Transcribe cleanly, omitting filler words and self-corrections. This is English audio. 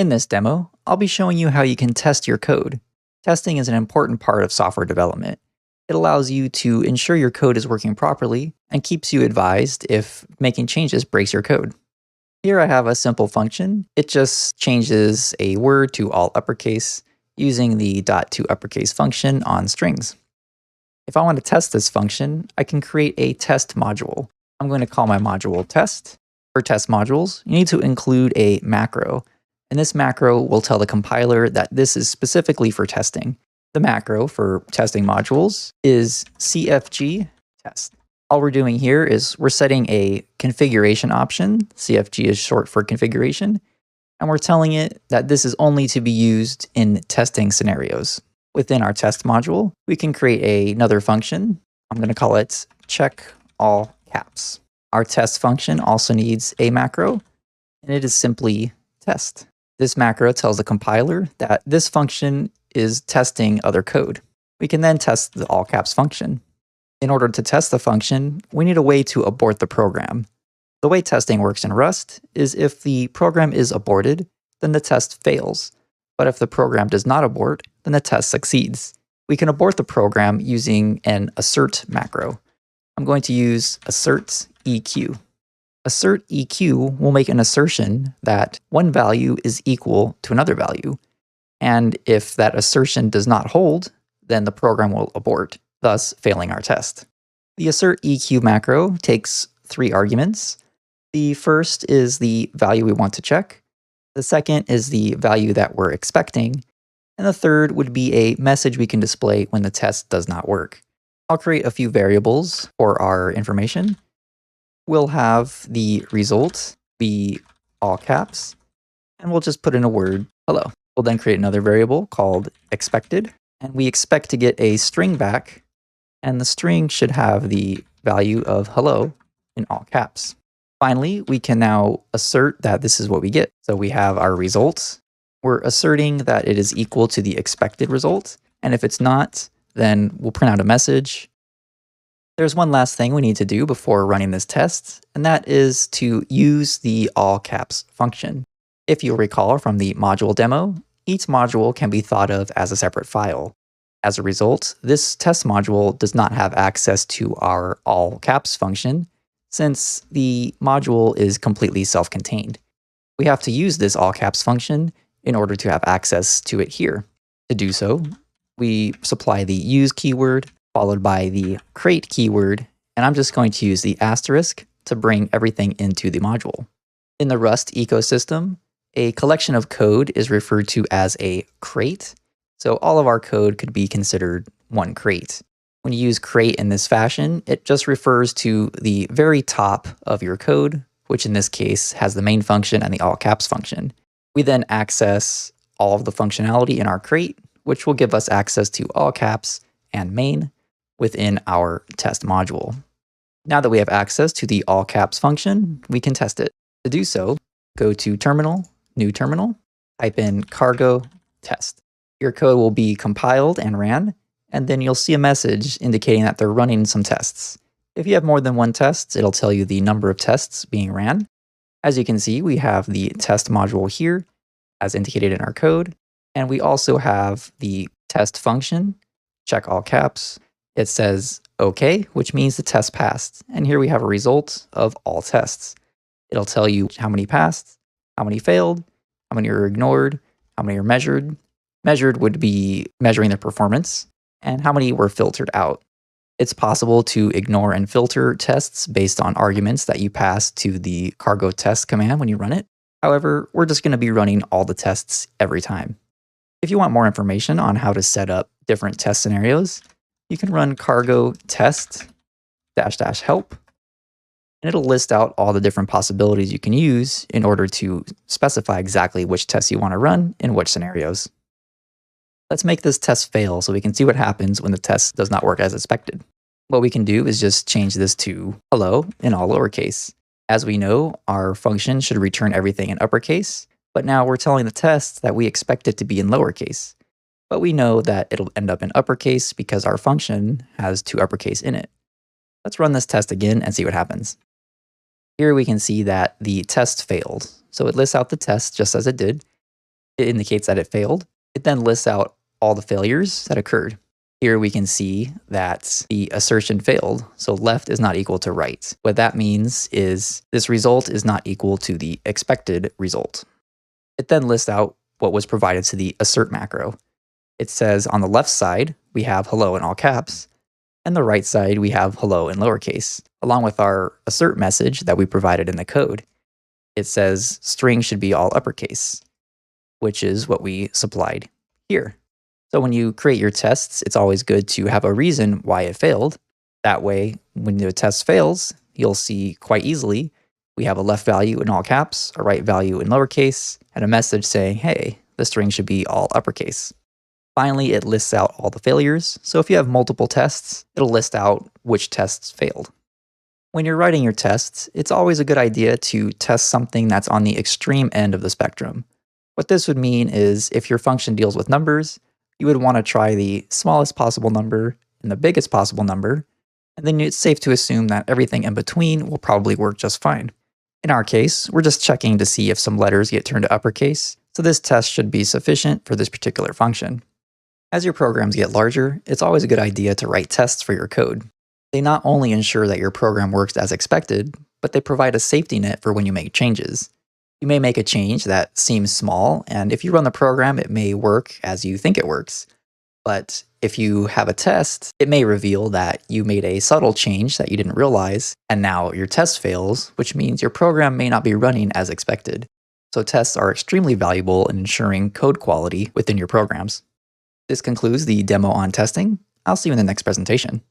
In this demo, I'll be showing you how you can test your code. Testing is an important part of software development. It allows you to ensure your code is working properly and keeps you advised if making changes breaks your code. Here I have a simple function. It just changes a word to all uppercase using the .toUppercase function on strings. If I want to test this function, I can create a test module. I'm going to call my module test. For test modules, you need to include a macro, and this macro will tell the compiler that this is specifically for testing. The macro for testing modules is CFG test. All we're doing here is we're setting a configuration option. CFG is short for configuration, and we're telling it that this is only to be used in testing scenarios. Within our test module, we can create another function. I'm going to call it check all caps. Our test function also needs a macro, and it is simply test. This macro tells the compiler that this function is testing other code. We can then test the all caps function. In order to test the function, we need a way to abort the program. The way testing works in Rust is if the program is aborted, then the test fails. But if the program does not abort, then the test succeeds. We can abort the program using an assert macro. I'm going to use assert EQ. Assert EQ will make an assertion that one value is equal to another value. And if that assertion does not hold, then the program will abort, thus failing our test. The assert EQ macro takes 3 arguments. The first is the value we want to check. The second is the value that we're expecting. And the third would be a message we can display when the test does not work. I'll create a few variables for our information. We'll have the result be all caps, and we'll just put in a word, hello. We'll then create another variable called expected, and we expect to get a string back, and the string should have the value of hello in all caps. Finally, we can now assert that this is what we get. So we have our results. We're asserting that it is equal to the expected result, and if it's not, then we'll print out a message. There's one last thing we need to do before running this test, and that is to use the all caps function. If you'll recall from the module demo, each module can be thought of as a separate file. As a result, this test module does not have access to our all caps function, since the module is completely self-contained. We have to use this all caps function in order to have access to it here. To do so, we supply the use keyword, followed by the crate keyword, and I'm just going to use the asterisk to bring everything into the module. In the Rust ecosystem, a collection of code is referred to as a crate, so all of our code could be considered one crate. When you use crate in this fashion, it just refers to the very top of your code, which in this case has the main function and the all caps function. We then access all of the functionality in our crate, which will give us access to all caps and main within our test module. Now that we have access to the all caps function, we can test it. To do so, go to terminal, new terminal, type in cargo test. Your code will be compiled and ran, and then you'll see a message indicating that they're running some tests. If you have more than one test, it'll tell you the number of tests being ran. As you can see, we have the test module here, as indicated in our code, and we also have the test function, check all caps. It says OK, which means the test passed. And here we have a result of all tests. It'll tell you how many passed, how many failed, how many are ignored, how many are measured. Measured would be measuring their performance, and how many were filtered out. It's possible to ignore and filter tests based on arguments that you pass to the cargo test command when you run it. However, we're just going to be running all the tests every time. If you want more information on how to set up different test scenarios, you can run cargo test --help, and it'll list out all the different possibilities you can use in order to specify exactly which tests you want to run in which scenarios. Let's make this test fail so we can see what happens when the test does not work as expected. What we can do is just change this to hello in all lowercase. As we know, our function should return everything in uppercase, but now we're telling the test that we expect it to be in lowercase. But we know that it'll end up in uppercase because our function has 2 uppercase in it. Let's run this test again and see what happens. Here we can see that the test failed. So it lists out the test just as it did. It indicates that it failed. It then lists out all the failures that occurred. Here we can see that the assertion failed, so left is not equal to right. What that means is this result is not equal to the expected result. It then lists out what was provided to the assert macro. It says on the left side, we have hello in all caps, and the right side, we have hello in lowercase, along with our assert message that we provided in the code. It says string should be all uppercase, which is what we supplied here. So when you create your tests, it's always good to have a reason why it failed. That way, when the test fails, you'll see quite easily we have a left value in all caps, a right value in lowercase, and a message saying, hey, the string should be all uppercase. Finally, it lists out all the failures. So if you have multiple tests, it'll list out which tests failed. When you're writing your tests, it's always a good idea to test something that's on the extreme end of the spectrum. What this would mean is if your function deals with numbers, you would want to try the smallest possible number and the biggest possible number, and then it's safe to assume that everything in between will probably work just fine. In our case, we're just checking to see if some letters get turned to uppercase, so this test should be sufficient for this particular function. As your programs get larger, it's always a good idea to write tests for your code. They not only ensure that your program works as expected, but they provide a safety net for when you make changes. You may make a change that seems small, and if you run the program, it may work as you think it works. But if you have a test, it may reveal that you made a subtle change that you didn't realize, and now your test fails, which means your program may not be running as expected. So tests are extremely valuable in ensuring code quality within your programs. This concludes the demo on testing. I'll see you in the next presentation.